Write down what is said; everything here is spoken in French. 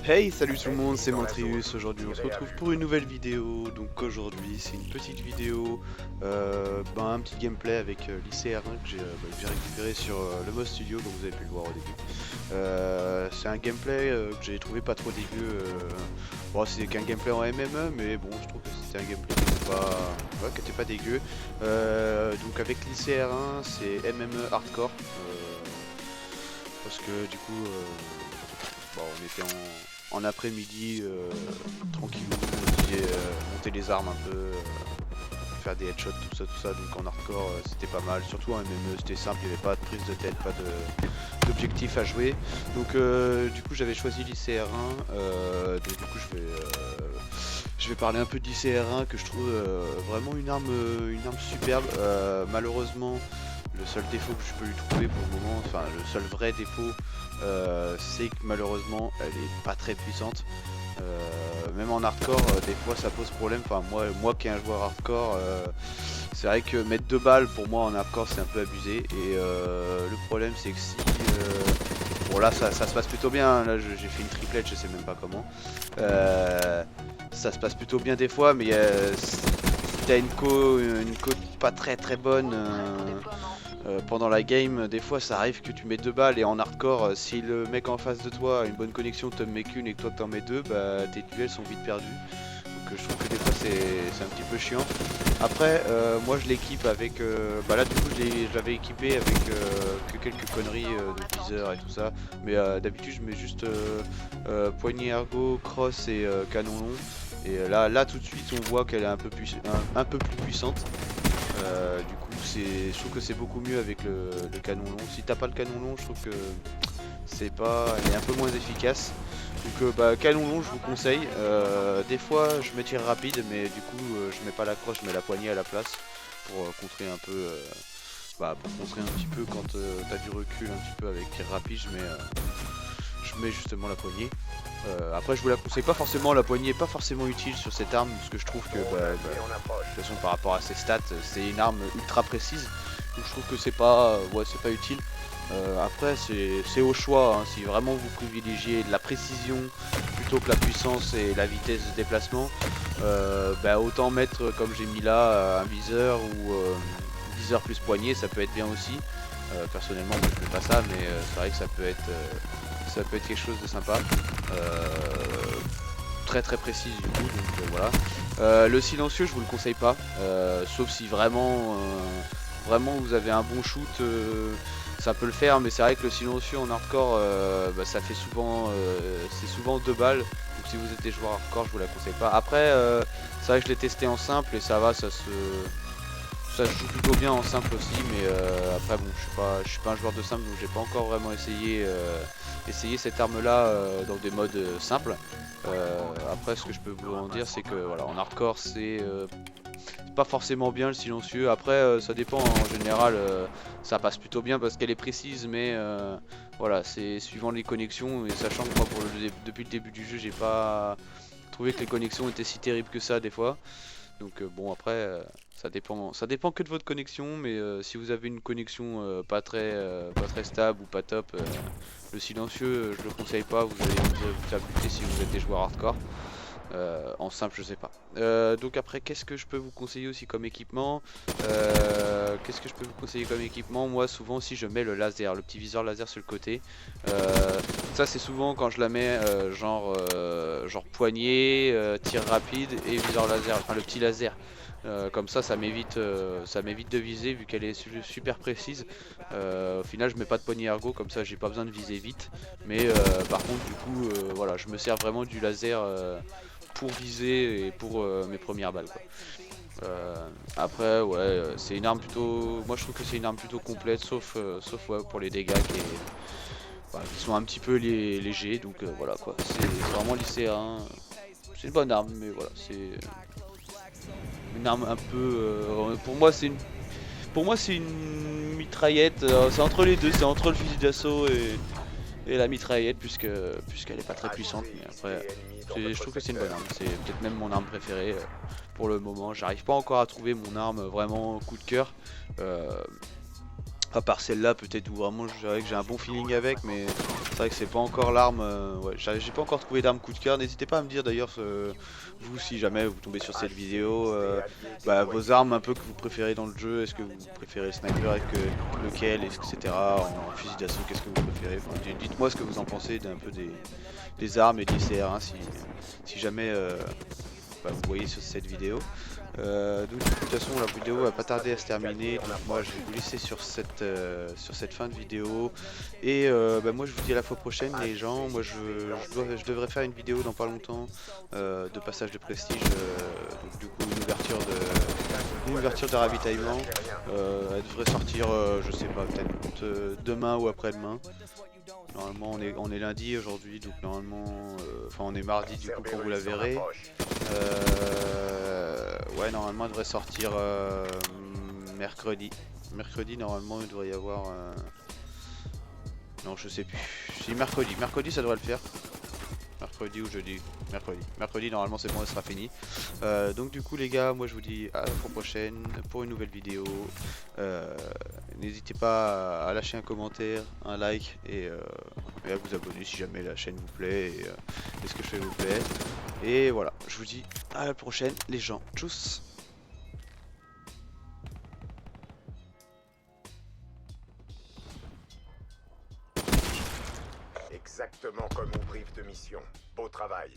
Hey, salut tout le monde, c'est Montrius. Aujourd'hui on se retrouve pour une nouvelle vidéo. Donc aujourd'hui c'est une petite vidéo, un petit gameplay avec l'ICR1 que j'ai récupéré sur le Moz Studio, comme vous avez pu le voir au début. C'est un gameplay que j'ai trouvé pas trop dégueu. Bon, c'est qu'un gameplay en MME, mais bon, je trouve que c'était un gameplay qui était pas dégueu. Donc avec l'ICR1 c'est MME hardcore, parce que du coup on était en après-midi, tranquillou, on disait monter les armes un peu, faire des headshots, tout ça, donc en hardcore c'était pas mal, surtout en MME c'était simple, il n'y avait pas de prise de tête, pas d'objectif à jouer, donc du coup j'avais choisi l'ICR1, donc du coup je vais parler un peu de l'ICR1 que je trouve vraiment une arme superbe. Malheureusement le seul défaut que je peux lui trouver pour le moment, enfin le seul vrai défaut, c'est que malheureusement elle est pas très puissante. Même en hardcore, des fois ça pose problème. Enfin moi qui est un joueur hardcore, c'est vrai que mettre 2 balles pour moi en hardcore c'est un peu abusé. Et le problème c'est que si bon là ça se passe plutôt bien, là j'ai fait une triplette, je sais même pas comment. Ça se passe plutôt bien des fois, mais si t'as une co pas très bonne pendant la game, des fois ça arrive que tu mets 2 balles, et en hardcore si le mec en face de toi a une bonne connexion, te met qu'une et que toi t'en mets 2, bah tes duels sont vite perdus. Donc je trouve que des fois c'est un petit peu chiant. Après moi je l'équipe avec là du coup je l'avais équipé avec que quelques conneries de viseur et tout ça, mais d'habitude je mets juste poignée ergo, cross et canon long. Et là tout de suite on voit qu'elle est un peu plus puissante. Du coup je trouve que c'est beaucoup mieux avec le canon long. Si t'as pas le canon long, je trouve que elle est un peu moins efficace. Donc canon long je vous conseille. Des fois je me tire rapide, mais du coup je mets pas la crosse, je mets la poignée à la place pour contrer un peu, pour contrer un petit peu quand t'as du recul un petit peu avec tir rapide. Je mets justement la poignée. Après je vous la conseille pas forcément, la poignée est pas forcément utile sur cette arme, parce que je trouve que de toute façon par rapport à ses stats c'est une arme ultra précise, donc je trouve que c'est pas utile. Après c'est au choix, hein. Si vraiment vous privilégiez de la précision plutôt que la puissance et la vitesse de déplacement, autant mettre comme j'ai mis là un viseur ou viseur plus poignée, ça peut être bien aussi. Personnellement moi je fais pas ça, mais c'est vrai que ça peut être quelque chose de sympa, très précis du coup, donc voilà. Le silencieux je vous le conseille pas, sauf si vraiment vous avez un bon shoot, ça peut le faire, mais c'est vrai que le silencieux en hardcore ça fait souvent c'est souvent 2 balles, donc si vous êtes des joueurs hardcore je vous la conseille pas. Après c'est vrai que je l'ai testé en simple et ça va, ça se joue plutôt bien en simple aussi, mais après bon je suis pas un joueur de simple, donc j'ai pas encore vraiment essayé cette arme là dans des modes simples. Après ce que je peux vous en dire, c'est que voilà, en hardcore c'est pas forcément bien le silencieux. Après ça dépend, en général ça passe plutôt bien parce qu'elle est précise, mais voilà, c'est suivant les connexions, et sachant que moi depuis le début du jeu j'ai pas trouvé que les connexions étaient si terribles que ça des fois. Donc bon, après ça dépend que de votre connexion, mais si vous avez une connexion pas très stable ou pas top, le silencieux je le conseille pas, vous allez vous faire buter si vous êtes des joueurs hardcore. En simple je sais pas. Donc après qu'est-ce que je peux vous conseiller aussi comme équipement, moi souvent aussi je mets le laser, le petit viseur laser sur le côté. Ça c'est souvent quand je la mets genre poignée, tir rapide et viseur laser, enfin le petit laser. Comme ça m'évite de viser vu qu'elle est super précise. Au final je mets pas de poignée ergo, comme ça j'ai pas besoin de viser vite. Mais par contre du coup voilà, je me sers vraiment du laser pour viser et pour mes premières balles quoi. Après ouais, c'est une arme plutôt, moi je trouve que c'est une arme plutôt complète, sauf ouais, pour les dégâts qui sont un petit peu légers, donc voilà quoi, c'est vraiment lycéen. C'est une bonne arme, mais voilà, c'est une arme un peu pour moi c'est une mitraillette, c'est entre les deux, c'est entre le fusil d'assaut et la mitraillette, puisqu'elle est pas très puissante. Mais après je trouve que c'est une bonne arme, c'est peut-être même mon arme préférée pour le moment. J'arrive pas encore à trouver mon arme vraiment coup de cœur, à part celle-là peut-être, où vraiment je dirais que j'ai un bon feeling avec, mais c'est vrai que c'est pas encore l'arme, ouais, j'ai pas encore trouvé d'arme coup de cœur. N'hésitez pas à me dire d'ailleurs, vous, si jamais vous tombez sur cette vidéo, vos armes un peu que vous préférez dans le jeu. Est-ce que vous préférez le sniper avec lequel, etc. En fusil d'assaut, qu'est-ce que vous préférez, enfin, dites-moi ce que vous en pensez d'un peu des armes et des CR1 si jamais vous voyez sur cette vidéo. Donc de toute façon la vidéo va pas tarder à se terminer, donc moi je vais vous laisser sur cette fin de vidéo, et moi je vous dis à la fois prochaine les gens. Moi je devrais faire une vidéo dans pas longtemps de passage de prestige, donc du coup une ouverture de ravitaillement. Elle devrait sortir je sais pas, peut-être demain ou après-demain. Normalement on est lundi aujourd'hui, donc normalement enfin on est mardi du coup quand vous la verrez. Ouais, normalement elle devrait sortir mercredi. Mercredi normalement il devrait y avoir non je sais plus. Si mercredi ça devrait le faire. Mercredi ou jeudi. Mercredi normalement c'est bon, elle sera finie. Donc du coup les gars, moi je vous dis à la fois prochaine pour une nouvelle vidéo. N'hésitez pas à lâcher un commentaire, un like, et à vous abonner si jamais la chaîne vous plaît et ce que je fais vous plaît. Et voilà, je vous dis à la prochaine les gens. Tchuss. Exactement comme au brief de mission. Beau travail.